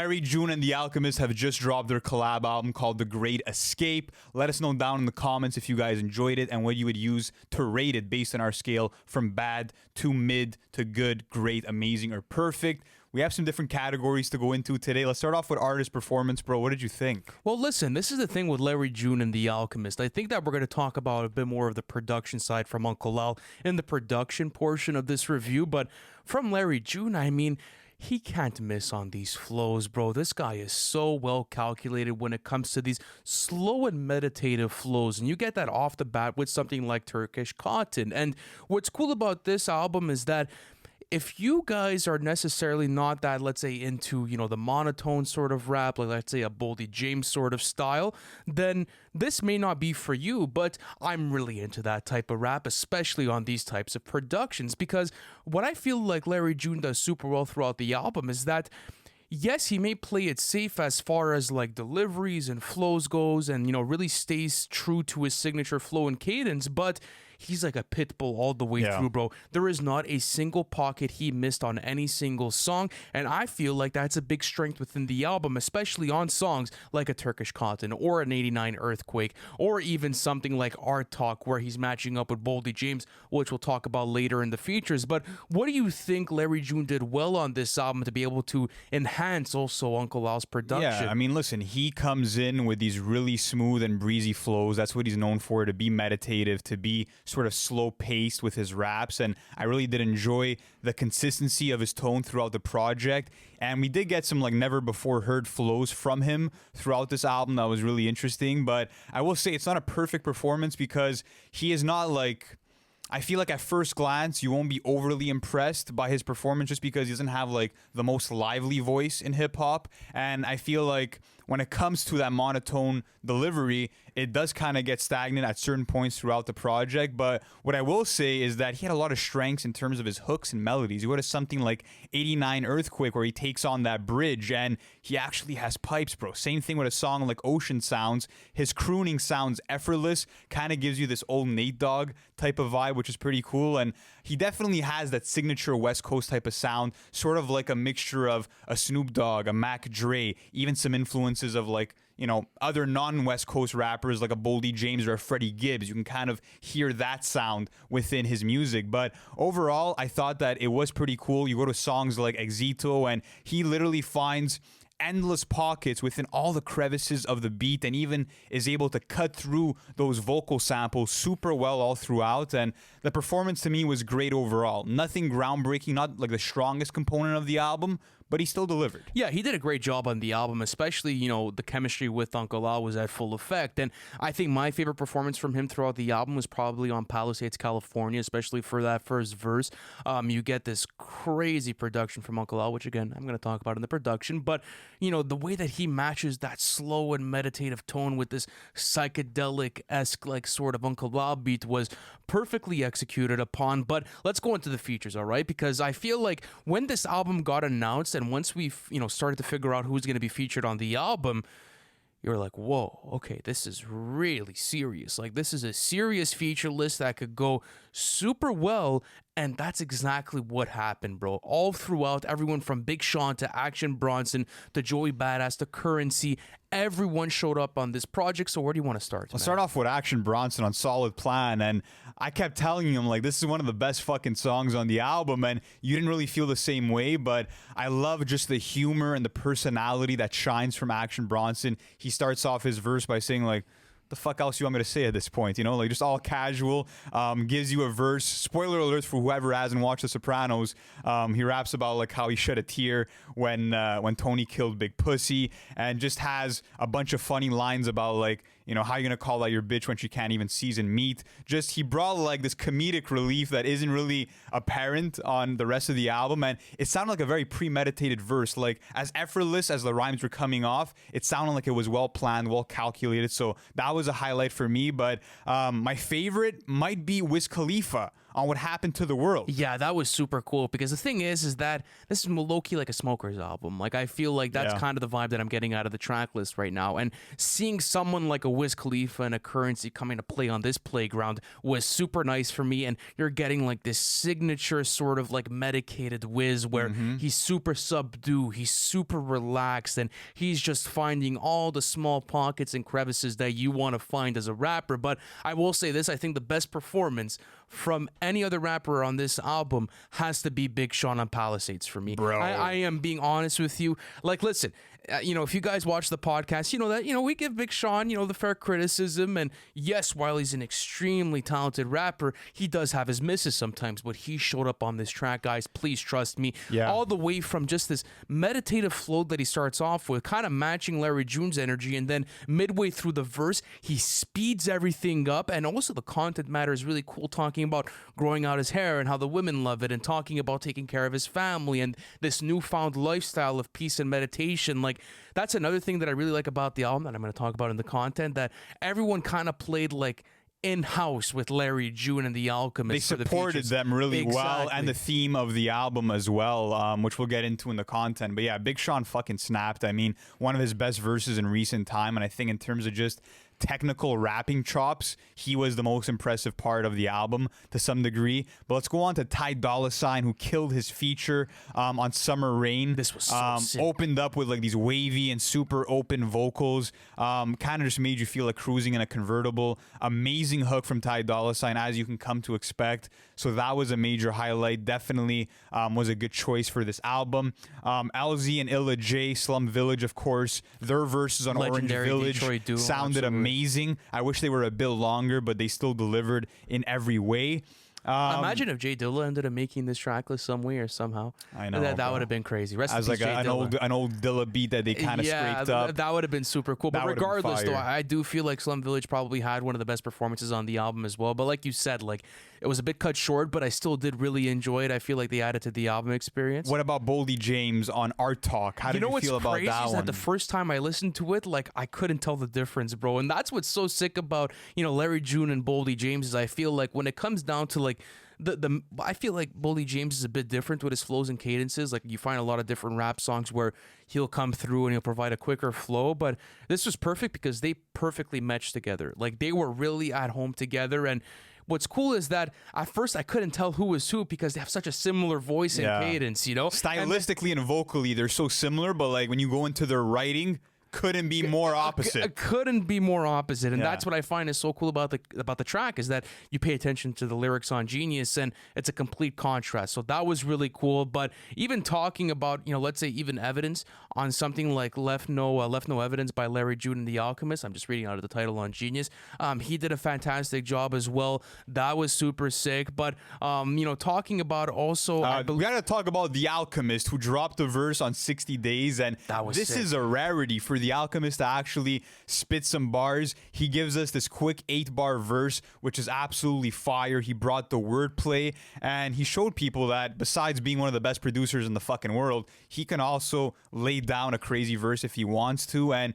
Larry June and The Alchemist have just dropped their collab album called The Great Escape. Let us know down in the comments if you guys enjoyed it and what you would use to rate it based on our scale from bad to mid to good, great, amazing, or perfect. We have some different categories to go into today. Let's start off with artist performance, bro. What did you think? Well, listen, this is the thing with Larry June and The Alchemist. I think that we're going to talk about a bit more of the production side from Uncle Al in the production portion of this review. But from Larry June, I mean, he can't miss on these flows, bro. This guy is so well calculated when it comes to these slow and meditative flows. And you get that off the bat with something like Turkish Cotton. And what's cool about this album is that if you guys are necessarily not that, let's say, into, the monotone sort of rap, like let's say a Boldy James sort of style, then this may not be for you, but I'm really into that type of rap, especially on these types of productions, because what I feel like Larry June does super well throughout the album is that yes, he may play it safe as far as like deliveries and flows goes and, really stays true to his signature flow and cadence, but he's like a pit bull all the way through, bro. There is not a single pocket he missed on any single song, and I feel like that's a big strength within the album, especially on songs like a Turkish Cotton or an 89 Earthquake, or even something like Art Talk, where he's matching up with Boldy James, which we'll talk about later in the features. But what do you think Larry June did well on this album to be able to enhance also Uncle Al's production? Yeah, I mean, listen, he comes in with these really smooth and breezy flows. That's what he's known for, to be meditative, to be sort of slow paced with his raps, and I really did enjoy the consistency of his tone throughout the project. And we did get some like never before heard flows from him throughout this album that was really interesting. But I will say it's not a perfect performance because he is not like, I feel like at first glance, you won't be overly impressed by his performance just because he doesn't have like the most lively voice in hip hop. And I feel like when it comes to that monotone delivery, it does kind of get stagnant at certain points throughout the project. But what I will say is that he had a lot of strengths in terms of his hooks and melodies. You go to something like 89 Earthquake where he takes on that bridge and he actually has pipes, bro. Same thing with a song like Ocean Sounds. His crooning sounds effortless, kind of gives you this old Nate Dogg type of vibe, which is pretty cool. And he definitely has that signature West Coast type of sound, sort of like a mixture of a Snoop Dogg, a Mac Dre, even some influences of like, other non-West Coast rappers like a Boldy James or a Freddie Gibbs. You can kind of hear that sound within his music. But overall, I thought that it was pretty cool. You go to songs like Exito and he literally finds endless pockets within all the crevices of the beat and even is able to cut through those vocal samples super well all throughout. And the performance to me was great overall. Nothing groundbreaking, not like the strongest component of the album, but he still delivered. Yeah, he did a great job on the album, especially, the chemistry with Uncle Al was at full effect. And I think my favorite performance from him throughout the album was probably on Palisades, California, especially for that first verse. You get this crazy production from Uncle Al, which again, I'm going to talk about in the production, but the way that he matches that slow and meditative tone with this psychedelic-esque like sort of Uncle Al beat was perfectly executed upon. But let's go into the features, all right? Because I feel like when this album got announced and once we started to figure out who's going to be featured on the album, you're like, whoa, okay, this is really serious. Like, this is a serious feature list that could go super well, and that's exactly what happened, bro. All throughout, everyone from Big Sean to Action Bronson to Joey Badass to Currency, everyone showed up on this project. So where do you want to start? Let's start off with Action Bronson on Solid Plan, and I kept telling him, like, this is one of the best fucking songs on the album, and you didn't really feel the same way, but I love just the humor and the personality that shines from Action Bronson. He starts off his verse by saying, like, the fuck else you want me to say at this point, like just all casual, gives you a verse. Spoiler alert for whoever hasn't watched The Sopranos. He raps about like how he shed a tear when Tony killed Big Pussy, and just has a bunch of funny lines about like, how you gonna call out your bitch when she can't even season meat. Just, he brought like this comedic relief that isn't really apparent on the rest of the album, and it sounded like a very premeditated verse. Like, as effortless as the rhymes were coming off, it sounded like it was well planned, well calculated. So that was a highlight for me. But my favorite might be Wiz Khalifa on what happened to the world. Yeah, that was super cool because the thing is that this is low-key like a Smokers album. Like, I feel like that's kind of the vibe that I'm getting out of the track list right now. And seeing someone like a Wiz Khalifa and a Currency coming to play on this playground was super nice for me. And you're getting like this signature sort of like medicated Wiz where he's super subdued, he's super relaxed, and he's just finding all the small pockets and crevices that you want to find as a rapper. But I will say this, I think the best performance from any other rapper on this album has to be Big Sean on Palisades for me. Bro. I am being honest with you. Like, listen, if you guys watch the podcast, you know that, we give Big Sean, the fair criticism. And yes, while he's an extremely talented rapper, he does have his misses sometimes. But he showed up on this track, guys. Please trust me. Yeah. All the way from just this meditative flow that he starts off with, kind of matching Larry June's energy. And then midway through the verse, he speeds everything up. And also the content matter is really cool, talking about growing out his hair and how the women love it, and talking about taking care of his family and this newfound lifestyle of peace and meditation. Like, that's another thing that I really like about the album that I'm going to talk about in the content, that everyone kind of played like in-house with Larry June and The Alchemist. They supported them really well, and the theme of the album as well, which we'll get into in the content. But yeah, Big Sean fucking snapped. I mean, one of his best verses in recent time, and I think in terms of just technical rapping chops, he was the most impressive part of the album to some degree. But let's go on to Ty Dolla $ign, who killed his feature on Summer Rain. This was so sick. Opened up with like these wavy and super open vocals, kind of just made you feel like cruising in a convertible. Amazing hook from Ty Dolla $ign, as you can come to expect. So that was a major highlight. Definitely was a good choice for this album. LZ and Illa J, Slum Village, of course, their verses on Legendary Orange Detroit duo, Village sounded amazing. I wish they were a bit longer, but they still delivered in every way. Imagine if Jay Dilla ended up making this track list some way or somehow. I know that would have been crazy. Rest as in peace, like Jay Dilla. an old Dilla beat that they kind of scraped up. That would have been super cool. But regardless, though, I do feel like Slum Village probably had one of the best performances on the album as well. But like you said, like, it was a bit cut short, but I still did really enjoy it. I feel like they added to the album experience. What about Boldy James on Art Talk? How did you feel about that one? You know what's crazy is that the first time I listened to it, like, I couldn't tell the difference, bro. And that's what's so sick about, Larry June and Boldy James, is I feel like when it comes down to like I feel like Boldy James is a bit different with his flows and cadences. Like, you find a lot of different rap songs where he'll come through and he'll provide a quicker flow, but this was perfect because they perfectly meshed together. Like, they were really at home together. And what's cool is that at first I couldn't tell who was who because they have such a similar voice and cadence, Stylistically and vocally, they're so similar, but like when you go into their writing, couldn't be more opposite. Couldn't be more opposite. And that's what I find is so cool about the track, is that you pay attention to the lyrics on Genius and it's a complete contrast. So that was really cool. But even talking about, let's say even evidence on something like Left No Evidence by Larry June and The Alchemist. I'm just reading out of the title on Genius. He did a fantastic job as well. That was super sick. But talking about also we gotta talk about The Alchemist, who dropped a verse on 60 Days, and this is a rarity for The Alchemist to actually spit some bars. He gives us this quick 8-bar verse, which is absolutely fire. He brought the wordplay, and he showed people that besides being one of the best producers in the fucking world, he can also lay down a crazy verse if he wants to. And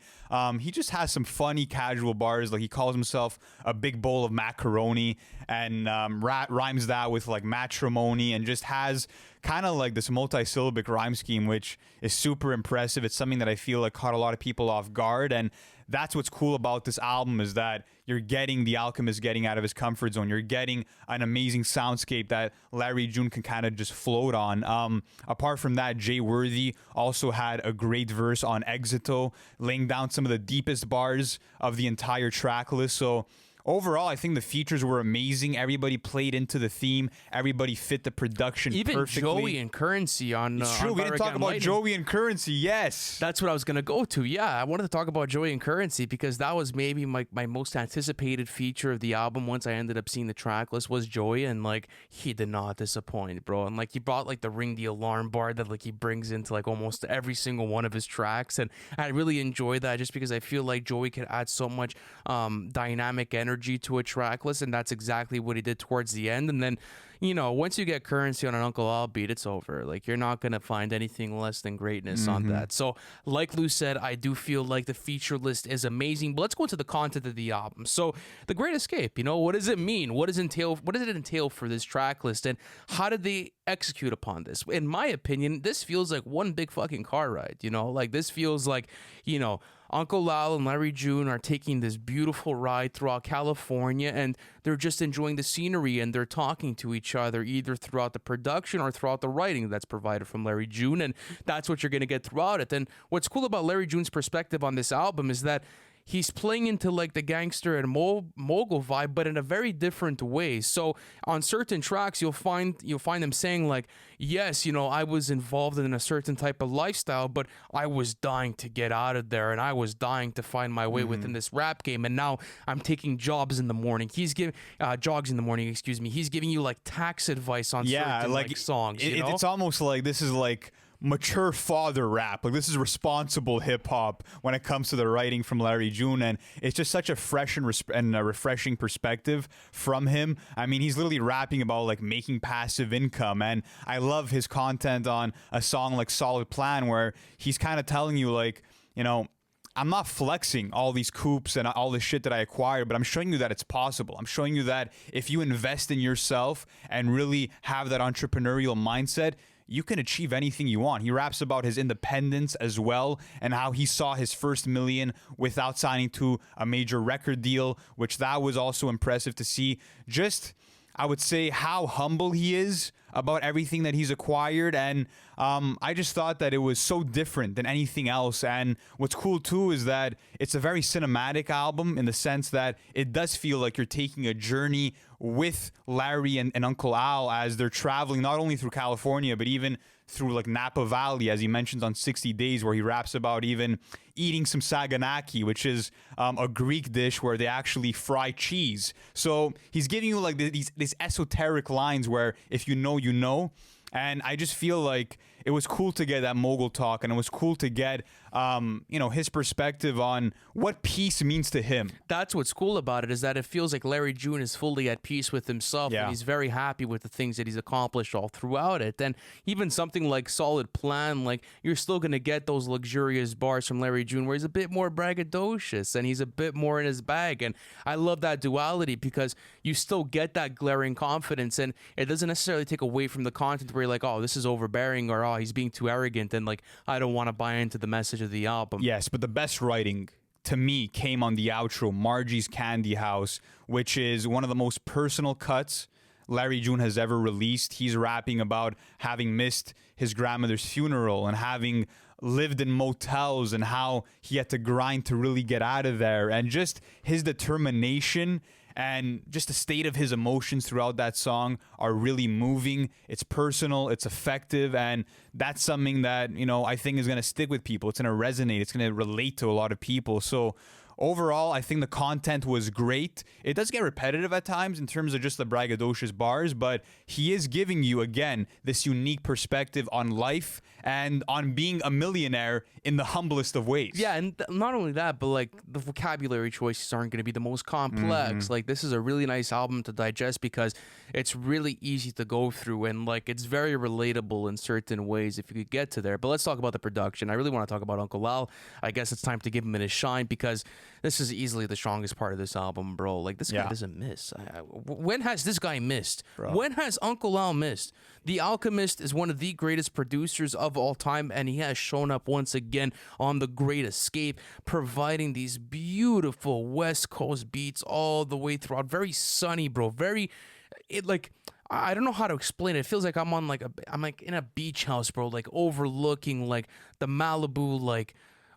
he just has some funny casual bars, like he calls himself a big bowl of macaroni, and rhymes that with like matrimony, and just has kind of like this multi-syllabic rhyme scheme, which is super impressive. It's something that I feel like caught a lot of people off guard, and that's what's cool about this album, is that you're getting The Alchemist getting out of his comfort zone. You're getting an amazing soundscape that Larry June can kind of just float on. Apart from that, Jay Worthy also had a great verse on Exito, laying down some of the deepest bars of the entire track list. So overall, I think the features were amazing. Everybody played into the theme. Everybody fit the production perfectly. Even Joey and Currency on It's true. We didn't talk about Joey and Currency. Yes. That's what I was going to go to. Yeah, I wanted to talk about Joey and Currency because that was maybe my most anticipated feature of the album once I ended up seeing the track list, was Joey. And like, he did not disappoint, bro. And like, he brought like the ring the alarm bar that like he brings into like almost every single one of his tracks. And I really enjoyed that just because I feel like Joey could add so much dynamic energy to a track list, and that's exactly what he did towards the end. And then once you get currency on an Uncle Al beat, it's over. Like, you're not going to find anything less than greatness on that. So, like Lou said, I do feel like the feature list is amazing. But let's go into the content of the album. So, The Great Escape, what does it mean? What does it entail for this track list? And how did they execute upon this? In my opinion, this feels like one big fucking car ride, Like, this feels like, Uncle Al and Larry June are taking this beautiful ride throughout California, and they're just enjoying the scenery, and they're talking to each other either throughout the production or throughout the writing that's provided from Larry June, and that's what you're going to get throughout it. And what's cool about Larry June's perspective on this album is that he's playing into like the gangster and mogul vibe, but in a very different way. So on certain tracks, you'll find them saying like, yes, I was involved in a certain type of lifestyle, but I was dying to get out of there, and I was dying to find my way within this rap game. And now I'm taking jogs in the morning. He's giving He's giving you like tax advice on certain like songs. It's almost like this is like mature father rap. Like, this is responsible hip hop when it comes to the writing from Larry June, and it's just such a fresh and a refreshing perspective from him. I mean, he's literally rapping about like making passive income, and I love his content on a song like Solid Plan, where he's kind of telling you like, I'm not flexing all these coupes and all this shit that I acquired, but I'm showing you that it's possible. I'm showing you that if you invest in yourself and really have that entrepreneurial mindset, you can achieve anything you want. He raps about his independence as well, and how he saw his first million without signing to a major record deal, which that was also impressive to see. Just, I would say, how humble he is about everything that he's acquired, and I just thought that it was so different than anything else. And what's cool too is that it's a very cinematic album in the sense that it does feel like you're taking a journey with Larry and Uncle Al as they're traveling not only through California, but even through like Napa Valley, as he mentions on 60 Days, where he raps about even eating some saganaki, which is a Greek dish where they actually fry cheese. So he's giving you like these esoteric lines where if you know, you know. And I just feel like it was cool to get that mogul talk, and it was cool to get, his perspective on what peace means to him. That's what's cool about it, is that it feels like Larry June is fully at peace with himself, and he's very happy with the things that he's accomplished all throughout it. And even something like Solid Plan, like, you're still going to get those luxurious bars from Larry June where he's a bit more braggadocious and he's a bit more in his bag. And I love that duality because you still get that glaring confidence, and it doesn't necessarily take away from the content where you're like, oh, this is overbearing, or oh, he's being too arrogant, and like, I don't want to buy into the message of the album. Yes, but the best writing to me came on the outro, Margie's Candy House, which is one of the most personal cuts Larry June has ever released. He's rapping about having missed his grandmother's funeral and having lived in motels and how he had to grind to really get out of there, and just his determination and just the state of his emotions throughout that song are really moving. It's personal, it's effective, and that's something that, I think is going to stick with people. It's going to resonate. It's going to relate to a lot of people. So overall, I think the content was great. It does get repetitive at times in terms of just the braggadocious bars, but he is giving you, again, this unique perspective on life and on being a millionaire in the humblest of ways. Yeah, and not only that, but like the vocabulary choices aren't going to be the most complex. Like, this is a really nice album to digest because it's really easy to go through, and like, it's very relatable in certain ways if you could get to there. But let's talk about the production. I really want to talk about Uncle Al. I guess it's time to give him his shine because this is easily the strongest part of this album, bro. Like, this guy doesn't miss. When has this guy missed? Bro. When has Uncle Al missed? The Alchemist is one of the greatest producers of all time, and he has shown up once again on The Great Escape, providing these beautiful West Coast beats all the way throughout. Very sunny, bro. I don't know how to explain it. It feels like I'm like in a beach house, bro, like overlooking like the Malibu, like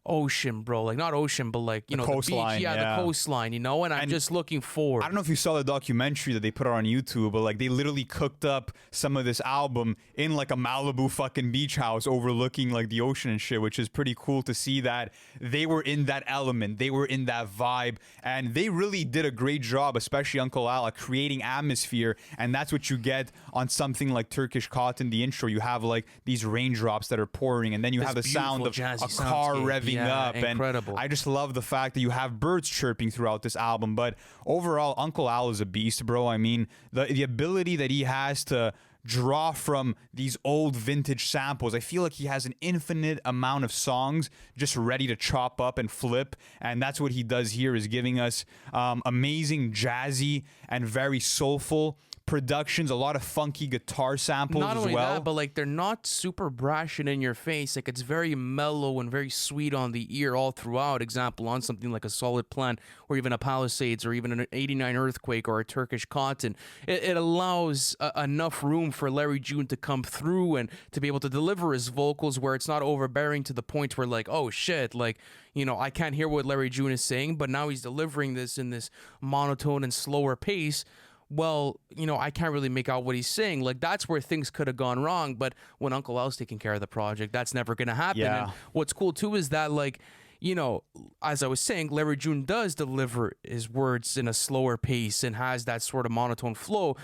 ocean, bro. Like, not ocean, but like, the coastline, the beach, the coastline, and I'm just looking forward. I don't know if you saw the documentary that they put out on YouTube, but like, they literally cooked up some of this album in like a Malibu fucking beach house overlooking like the ocean and shit, which is pretty cool to see that they were in that element, they were in that vibe, and they really did a great job, especially Uncle Al, at creating atmosphere. And that's what you get on something like Turkish Cotton, the intro. You have like these raindrops that are pouring, and then you have the sound of a car revving revving up. Incredible. And I just love the fact that you have birds chirping throughout this album. But overall, Uncle Al is a beast, bro. I mean, the ability that he has to draw from these old vintage samples. I feel like he has an infinite amount of songs just ready to chop up and flip, and that's what he does here, is giving us amazing jazzy and very soulful productions, a lot of funky guitar samples Not as only well. that, but like they're not super brash and in your face. Like it's very mellow and very sweet on the ear all throughout. Example on something like a Solid Plan, or even a Palisades, or even an '89 Earthquake, or a Turkish Cotton. It allows enough room for Larry June to come through and to be able to deliver his vocals where it's not overbearing to the point where like, oh shit, like, you know, I can't hear what Larry June is saying, but now he's delivering this in this monotone and slower pace. Well, you know, I can't really make out what he's saying. Like, that's where things could have gone wrong. But when Uncle Al's taking care of the project, that's never going to happen. Yeah. And what's cool, too, is that, like, you know, as I was saying, Larry June does deliver his words in a slower pace and has that sort of monotone flow.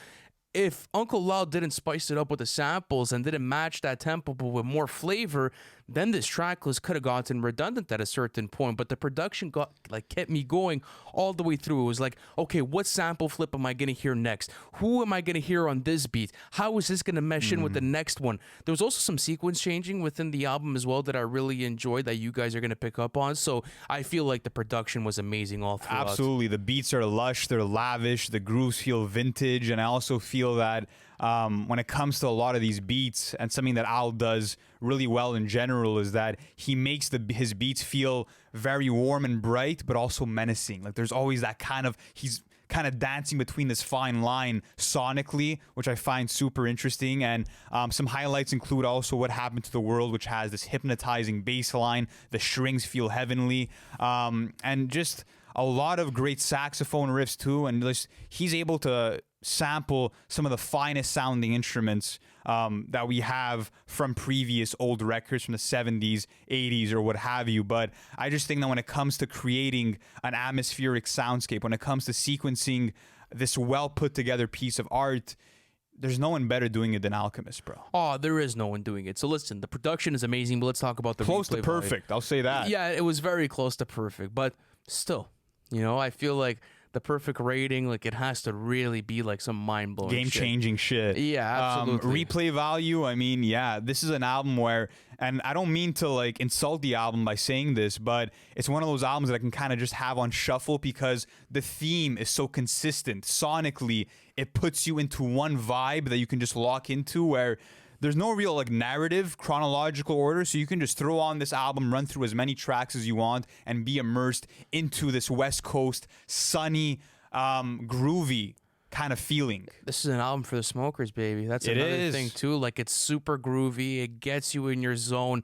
If Uncle Al didn't spice it up with the samples and didn't match that tempo but with more flavor, then this track list could have gotten redundant at a certain point. But the production kept me going all the way through. It was like, okay, what sample flip am I gonna hear next? Who am I gonna hear on this beat? How is this gonna mesh in with the next one? There was also some sequence changing within the album as well that I really enjoyed that you guys are gonna pick up on. So I feel like the production was amazing all throughout. Absolutely. The beats are lush, they're lavish, the grooves feel vintage, and I also feel that when it comes to a lot of these beats, and something that Al does really well in general, is that he makes his beats feel very warm and bright, but also menacing. Like there's always that he's kind of dancing between this fine line sonically, which I find super interesting. And some highlights include also What Happened to the World, which has this hypnotizing bass line. The strings feel heavenly, and just a lot of great saxophone riffs too. And he's able to sample some of the finest sounding instruments that we have from previous old records from the 70s, 80s, or what have you. But I just think that when it comes to creating an atmospheric soundscape, when it comes to sequencing this well put together piece of art, there's no one better doing it than Alchemist, bro. Oh, there is no one doing it. So listen, the production is amazing, but let's talk about the Close to replay value. perfect, I'll say that. Yeah, it was very close to perfect, but still, you know, I feel like the perfect rating, like it has to really be like some mind-blowing Game-changing shit. Yeah, absolutely. Replay value, I mean, yeah, this is an album where, and I don't mean to like insult the album by saying this, but it's one of those albums that I can kind of just have on shuffle because the theme is so consistent. Sonically, it puts you into one vibe that you can just lock into, where there's no real like narrative chronological order, so you can just throw on this album, run through as many tracks as you want, and be immersed into this West Coast sunny, groovy kind of feeling. This is an album for the smokers, baby. That's another thing too. Like it's super groovy. It gets you in your zone.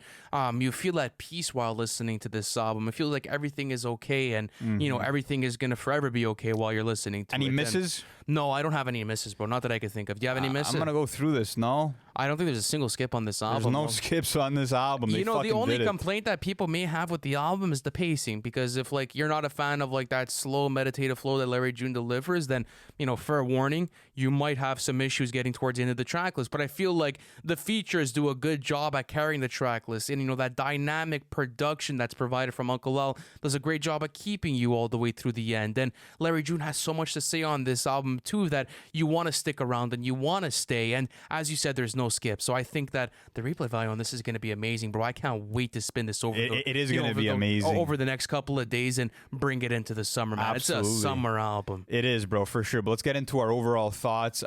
You feel at peace while listening to this album. It feels like everything is okay, and you know everything is gonna forever be okay while you're listening to it. Any misses? No, I don't have any misses, bro. Not that I could think of. Do you have any misses? I'm gonna go through this. No, I don't think there's a single skip on this album. there's no bro. skips on this album. You They know, the fucking only did it. complaint that people may have with the album is the pacing, because if like you're not a fan of like that slow meditative flow that Larry June delivers, then you know, fair warning, you might have some issues getting towards the end of the track list. But I feel like the features do a good job at carrying the track list, and you know that dynamic production that's provided from Uncle Al does a great job at keeping you all the way through the end. And Larry June has so much to say on this album too that you want to stick around and you want to stay. And as you said, there's no skip, so I think that the replay value on this is going to be amazing, bro. I can't wait to spin this over. It is going to be amazing over the next couple of days and bring it into the summer, man. Absolutely. It's a summer album. It is, bro, for sure. But let's get into our overall thoughts.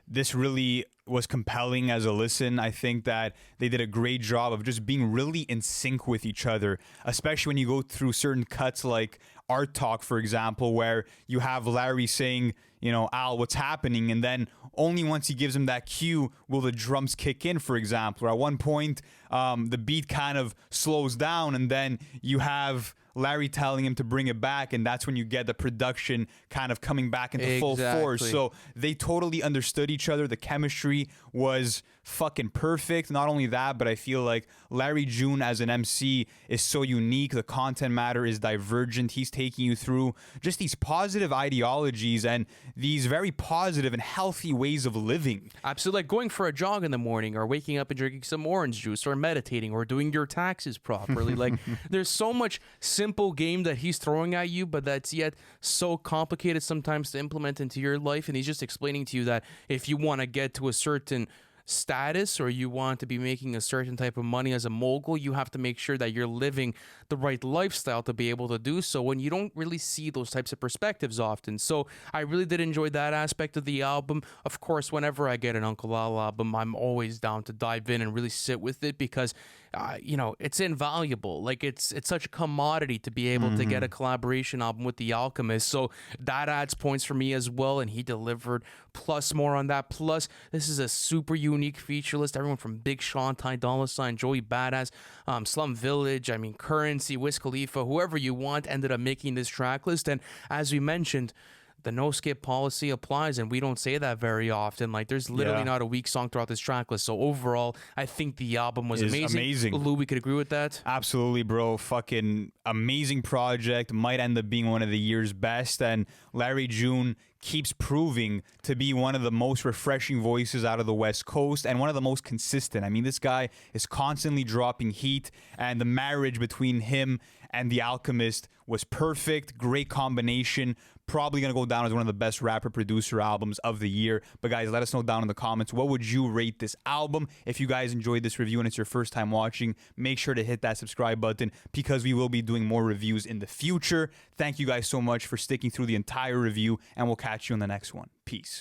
This really was compelling as a listen. I think that they did a great job of just being really in sync with each other, especially when you go through certain cuts like Art Talk, for example, where you have Larry saying, you know, Al, what's happening? And then only once he gives him that cue will the drums kick in, for example. Or at one point, the beat kind of slows down, and then you have Larry telling him to bring it back, and that's when you get the production kind of coming back into full force. So they totally understood each other. The chemistry was fucking perfect. Not only that, but I feel like Larry June as an MC is so unique. The content matter is divergent. He's taking you through just these positive ideologies and these very positive and healthy ways of living. Absolutely. Like going for a jog in the morning, or waking up and drinking some orange juice, or meditating, or doing your taxes properly. Like, there's so much simple game that he's throwing at you, but that's yet so complicated sometimes to implement into your life. And he's just explaining to you that if you want to get to a certain status, or you want to be making a certain type of money as a mogul, you have to make sure that you're living the right lifestyle to be able to do so, when you don't really see those types of perspectives often. So I really did enjoy that aspect of the album. Of course, whenever I get an Uncle Al album, I'm always down to dive in and really sit with it, because it's invaluable. Like, it's such a commodity to be able to get a collaboration album with The Alchemist. So that adds points for me as well, and he delivered plus more on that. Plus, this is a super unique feature list. Everyone from Big Sean, Ty Dolla $ign, Joey Badass, Slum Village, Currency, Wiz Khalifa, whoever you want ended up making this track list. And as we mentioned, the no skip policy applies, and we don't say that very often. Like, there's literally not a weak song throughout this track list. So overall, I think the album was amazing. Lou, we could agree with that. Absolutely, bro. Fucking amazing project. Might end up being one of the year's best. And Larry June keeps proving to be one of the most refreshing voices out of the West Coast, and one of the most consistent. I mean, this guy is constantly dropping heat, and the marriage between him and The Alchemist was perfect. Great combination. Probably going to go down as one of the best rapper-producer albums of the year. But guys, let us know down in the comments, what would you rate this album? If you guys enjoyed this review and it's your first time watching, make sure to hit that subscribe button, because we will be doing more reviews in the future. Thank you guys so much for sticking through the entire review, and we'll catch you in the next one. Peace.